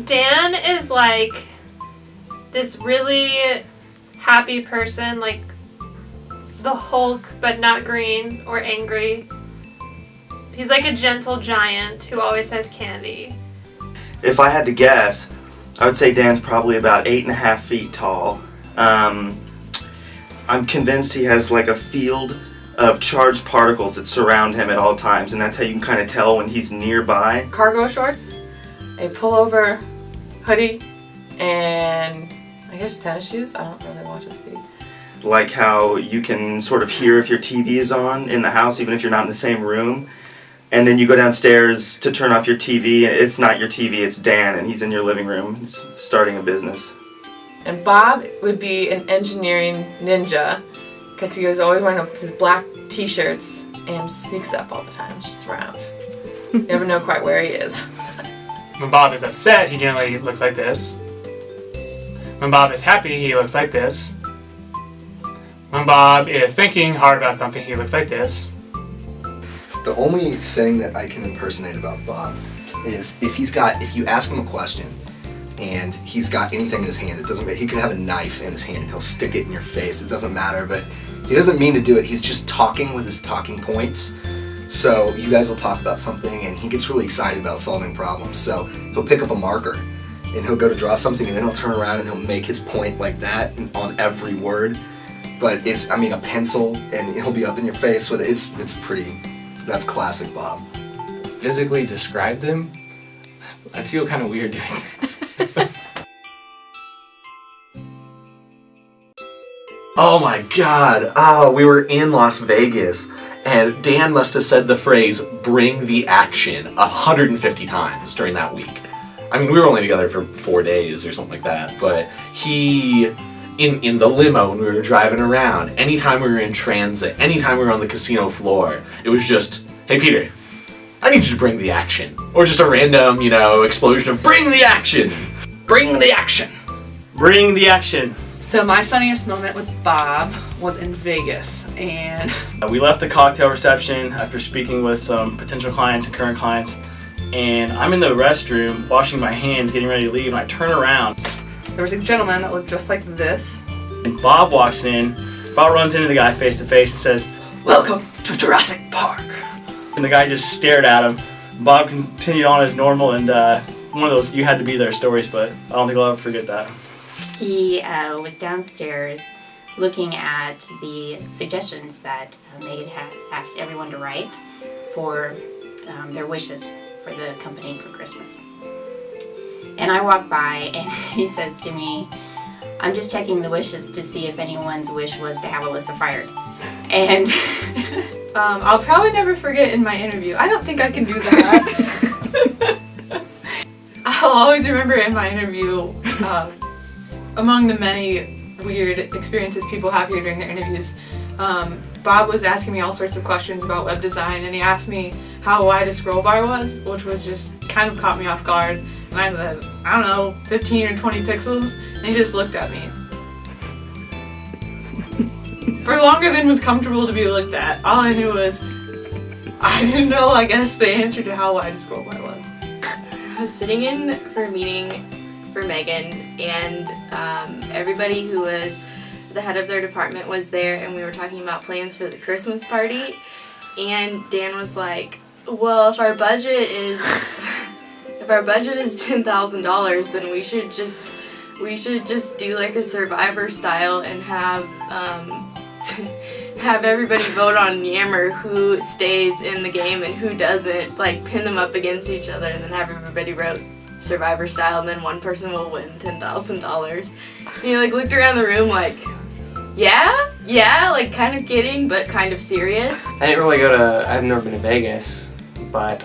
Dan is like this really happy person, like the Hulk, but not green or angry. He's like a gentle giant who always has candy. If I had to guess, I would say Dan's probably about 8.5 feet tall. I'm convinced he has like a field of charged particles that surround him at all times, and that's how you can kind of tell when he's nearby. Cargo shorts, a pullover, hoodie, and I guess tennis shoes. I don't really watch his feet. Like how you can sort of hear if your TV is on in the house, even if you're not in the same room. And then you go downstairs to turn off your TV, and it's not your TV, it's Dan, and he's in your living room. He's starting a business. And Bob would be an engineering ninja, because he was always wearing his black t-shirts and sneaks up all the time, just around. You never know quite where he is. When Bob is upset, he generally looks like this. When Bob is happy, he looks like this. When Bob is thinking hard about something, he looks like this. The only thing that I can impersonate about Bob is if you ask him a question and he's got anything in his hand, it doesn't matter. He could have a knife in his hand and he'll stick it in your face. It doesn't matter, but he doesn't mean to do it. He's just talking with his talking points. So you guys will talk about something and he gets really excited about solving problems. So he'll pick up a marker and he'll go to draw something and then he'll turn around and he'll make his point like that on every word. But it's, a pencil, and he'll be up in your face with it. It's pretty, that's classic Bob. Physically describe them, I feel kind of weird doing that. Oh my god, we were in Las Vegas, and Dan must have said the phrase, "bring the action," 150 times during that week. We were only together for 4 days or something like that, but he... In the limo when we were driving around, anytime we were in transit, anytime we were on the casino floor, it was just, "Hey Peter, I need you to bring the action." Or just a random, explosion of, "Bring the action! Bring the action! Bring the action." So my funniest moment with Bob was in Vegas, and We left the cocktail reception after speaking with some potential clients and current clients, and I'm in the restroom washing my hands, getting ready to leave, and I turn around. there was a gentleman that looked just like this. And Bob walks in. Bob runs into the guy face to face and says, "Welcome to Jurassic Park." and the guy just stared at him. Bob continued on as normal, and one of those you had to be there stories, but I don't think I'll ever forget that. He was downstairs looking at the suggestions that Megan had asked everyone to write for their wishes for the company for Christmas. And I walk by and he says to me, "I'm just checking the wishes to see if anyone's wish was to have Alyssa fired." And I'll probably never forget in my interview. I don't think I can do that. I'll always remember in my interview, among the many weird experiences people have here during their interviews, Bob was asking me all sorts of questions about web design, and he asked me how wide a scroll bar was, which was just kind of caught me off guard. And I said, I don't know, 15 or 20 pixels, and he just looked at me. For longer than was comfortable to be looked at. All I knew was, I didn't know, I guess, the answer to how wide a scroll bar was. I was sitting in for a meeting for Megan, and everybody who was the head of their department was there, and we were talking about plans for the Christmas party, and Dan was like, "Well, if our budget is $10,000, then we should just do like a Survivor style and have have everybody vote on Yammer who stays in the game and who doesn't, like pin them up against each other, and then have everybody vote Survivor style, and then one person will win $10,000." And he like looked around the room like, yeah, like kind of kidding, but kind of serious. I didn't really I've never been to Vegas, but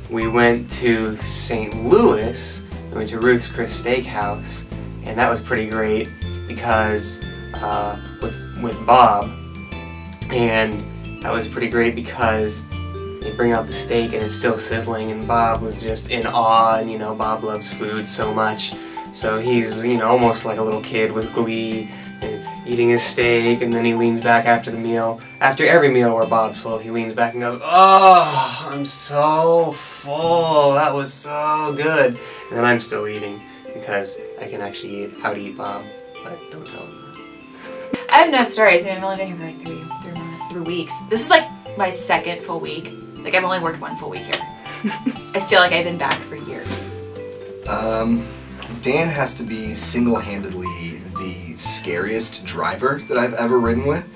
we went to St. Louis, we went to Ruth's Chris Steakhouse, and that was pretty great because with Bob, and that was pretty great because they bring out the steak and it's still sizzling, and Bob was just in awe, and Bob loves food so much, so he's almost like a little kid with glee, and eating his steak, and then he leans back after the meal. After every meal where Bob's full, he leans back and goes, "Oh, I'm so full. That was so good." And then I'm still eating because I can actually out-eat Bob, but don't tell him. I have no stories. I mean, I've only been here for like 3 weeks. This is like my second full week. Like, I've only worked 1 full week here. I feel like I've been back for years. Dan has to be single-handedly the scariest driver that I've ever ridden with.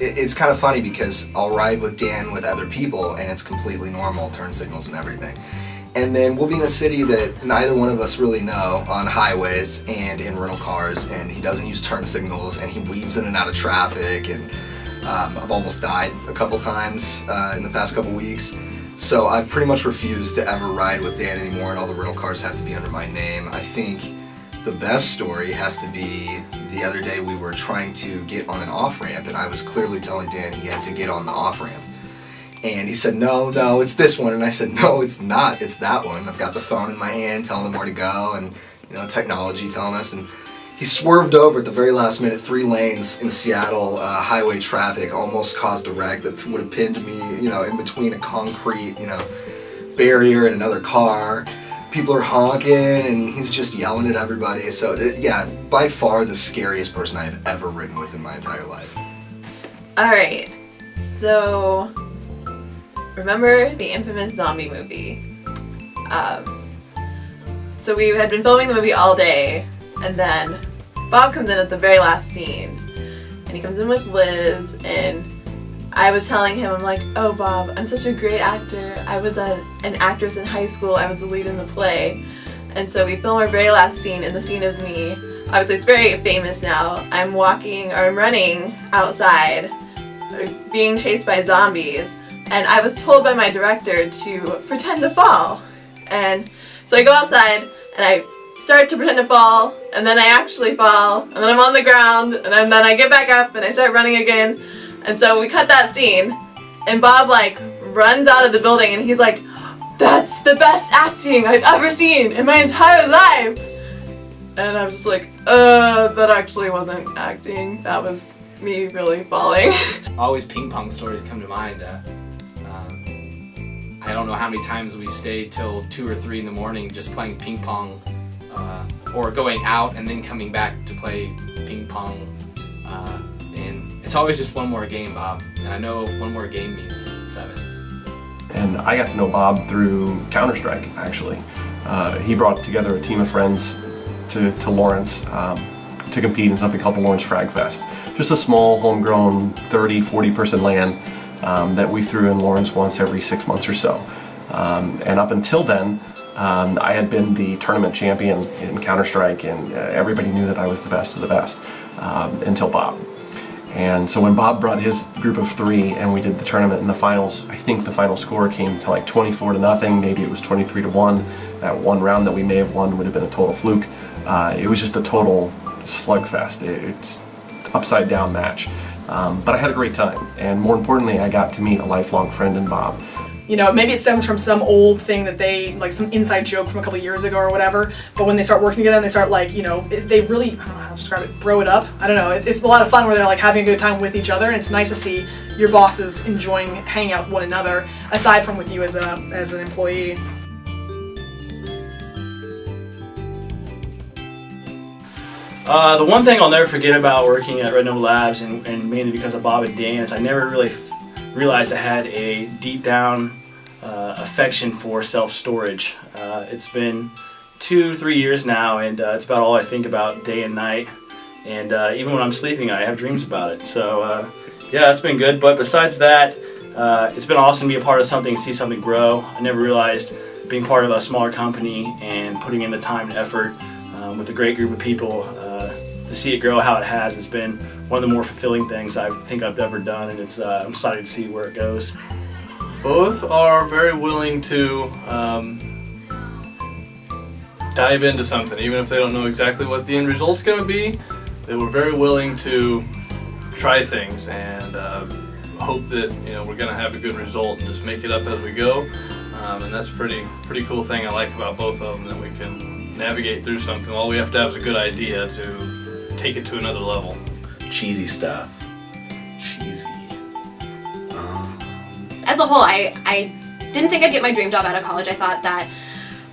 It's kind of funny because I'll ride with Dan with other people and it's completely normal, turn signals and everything. And then we'll be in a city that neither one of us really know on highways and in rental cars, and he doesn't use turn signals and he weaves in and out of traffic, and I've almost died a couple times in the past couple weeks. So I've pretty much refused to ever ride with Dan anymore, and all the rental cars have to be under my name. I think the best story has to be the other day we were trying to get on an off-ramp, and I was clearly telling Dan he had to get on the off-ramp. And he said, no, it's this one. And I said, no, it's not. It's that one. I've got the phone in my hand telling him where to go, and technology telling us. And he swerved over at the very last minute. 3 lanes in Seattle, highway traffic, almost caused a wreck that would have pinned me, in between a concrete, barrier and another car. People are honking, and he's just yelling at everybody. So, yeah, by far the scariest person I've ever ridden with in my entire life. All right, so remember the infamous zombie movie? So we had been filming the movie all day, and then Bob comes in at the very last scene, and he comes in with Liz, and I was telling him, I'm like, oh Bob, I'm such a great actor. I was an actress in high school. I was the lead in the play. And so we film our very last scene, and the scene is me. Obviously it's very famous now. I'm running outside, being chased by zombies. And I was told by my director to pretend to fall. And so I go outside and I start to pretend to fall, and then I actually fall, and then I'm on the ground, and then I get back up and I start running again. And so we cut that scene, and Bob runs out of the building and he's like, "That's the best acting I've ever seen in my entire life." And I was just like, that actually wasn't acting. That was me really falling. Always ping pong stories come to mind. I don't know how many times we stayed till 2 or 3 in the morning just playing ping pong, or going out and then coming back to play ping pong. And it's always just one more game, Bob. And I know one more game means 7. And I got to know Bob through Counter-Strike, actually. He brought together a team of friends to Lawrence to compete in something called the Lawrence Frag Fest. Just a small, homegrown 30, 40-person LAN that we threw in Lawrence once every 6 months or so. And up until then, I had been the tournament champion in Counter-Strike, and everybody knew that I was the best of the best until Bob. And so when Bob brought his group of 3 and we did the tournament in the finals, I think the final score came to 24-0, maybe it was 23-1. That one round that we may have won would have been a total fluke. It was just a total slugfest. It's upside down match. But I had a great time, and more importantly, I got to meet a lifelong friend in Bob. Maybe it stems from some old thing that they, some inside joke from a couple years ago or whatever, but when they start working together and they start they really, I don't know how to describe it, bro it up. I don't know, it's a lot of fun where they're having a good time with each other, and it's nice to see your bosses enjoying hanging out with one another, aside from with you as an employee. The one thing I'll never forget about working at Red Note Labs, and mainly because of Bob and Dan, is I never really realized I had a deep down affection for self-storage. It's been 2-3 years now, and it's about all I think about day and night, and even when I'm sleeping I have dreams about it. So yeah, it's been good. But besides that, it's been awesome to be a part of something and see something grow. I never realized being part of a smaller company and putting in the time and effort with a great group of people, to see it grow how it has, it's been one of the more fulfilling things I think I've ever done, and I'm excited to see where it goes. Both are very willing to dive into something, even if they don't know exactly what the end result's going to be. They were very willing to try things and hope that we're going to have a good result and just make it up as we go. And that's a pretty cool thing I like about both of them, that we can navigate through something. All we have to have is a good idea to take it to another level. Cheesy stuff. Cheesy. As a whole, I didn't think I'd get my dream job out of college. I thought that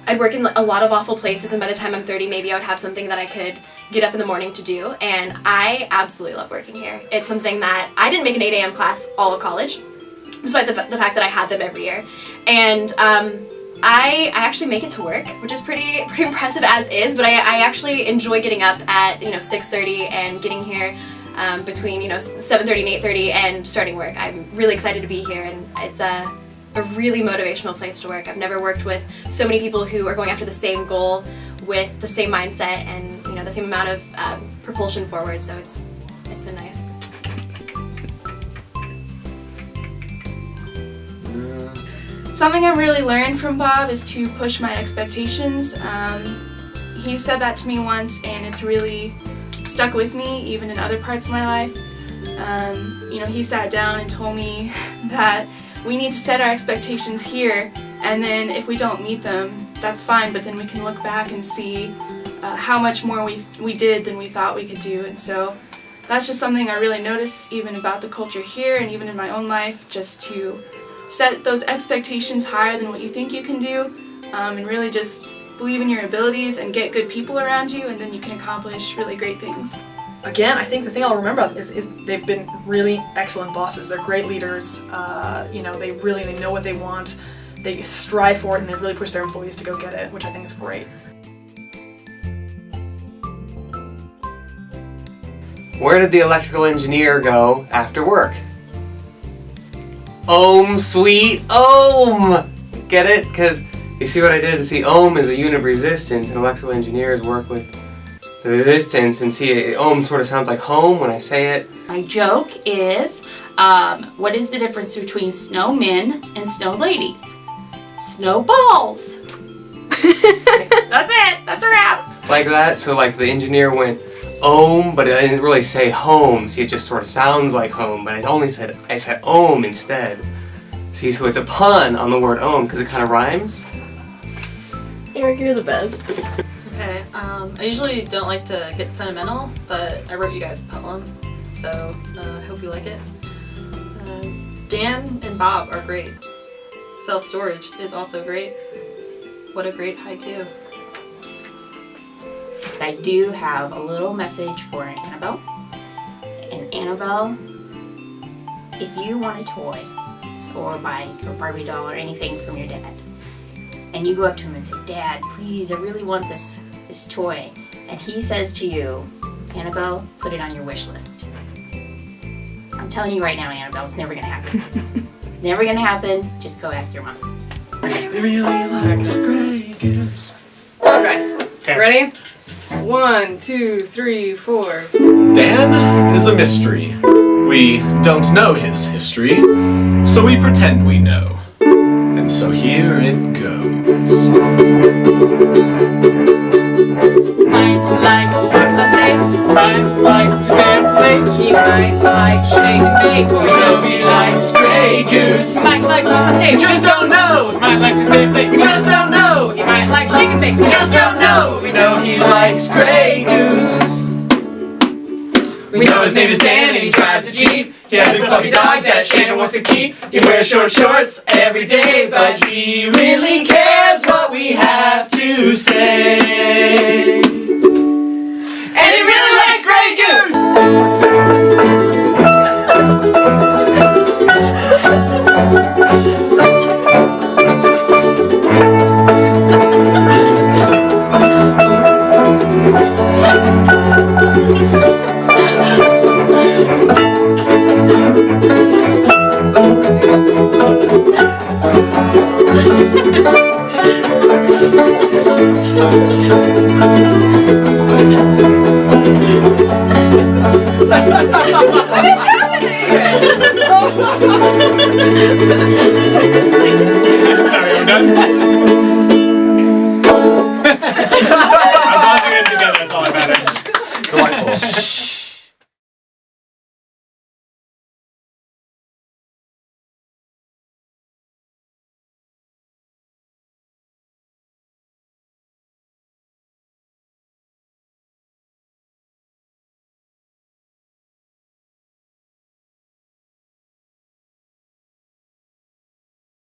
I'd work in a lot of awful places, and by the time I'm 30, maybe I would have something that I could get up in the morning to do, and I absolutely love working here. It's something that I didn't make an 8 a.m. class all of college, despite the fact that I had them every year. And I actually make it to work, which is pretty impressive as is, but I actually enjoy getting up at 6:30 and getting here between 7:30 and 8:30 and starting work. I'm really excited to be here, and it's a really motivational place to work. I've never worked with so many people who are going after the same goal with the same mindset and the same amount of propulsion forward, so it's been nice. Something I really learned from Bob is to push my expectations. He said that to me once, and it's really stuck with me even in other parts of my life. He sat down and told me that we need to set our expectations here, and then if we don't meet them, that's fine, but then we can look back and see how much more we did than we thought we could do. And so that's just something I really notice even about the culture here and even in my own life, just to set those expectations higher than what you think you can do, and really just believe in your abilities and get good people around you, and then you can accomplish really great things. Again, I think the thing I'll remember is they've been really excellent bosses. They're great leaders. They know what they want. They strive for it, and they really push their employees to go get it, which I think is great. Where did the electrical engineer go after work? Ohm, sweet ohm! Get it? Because you see what I did? See, ohm is a unit of resistance, and electrical engineers work with the resistance, and see, ohm sort of sounds like home when I say it. My joke is, what is the difference between snowmen and snow ladies? Snowballs! That's it! That's a wrap! Like that, so like the engineer went ohm, but I didn't really say home. See, it just sort of sounds like home, but I said ohm instead. See, so it's a pun on the word ohm because it kind of rhymes. Eric, you're the best. Okay, I usually don't like to get sentimental, but I wrote you guys a poem, so I hope you like it. Dan and Bob are great. Self-storage is also great. What a great haiku. I do have a little message for Annabelle. And Annabelle, if you want a toy or a bike or Barbie doll or anything from your dad, and you go up to him and say, "Dad, please, I really want this toy," and he says to you, "Annabelle, put it on your wish list." I'm telling you right now, Annabelle, it's never gonna happen. Never gonna happen. Just go ask your mom. He really likes Grey Goose. Okay. Ready? 1, 2, 3, 4. Dan is a mystery. We don't know his history, so we pretend we know. And so here it goes. Might like books on tape. Might like to stay up late. He might like shake and bake. We know he likes Grey Goose. He might like books on tape. We just don't know. He might like to stay up late. We just don't know. He might like shake and bake. We just don't know. We know he likes Grey Goose. We know his name is Dan and he drives a Jeep. He has big fluffy dogs that Shannon wants to keep. He wears shorts every day, but he really cares what we have to say.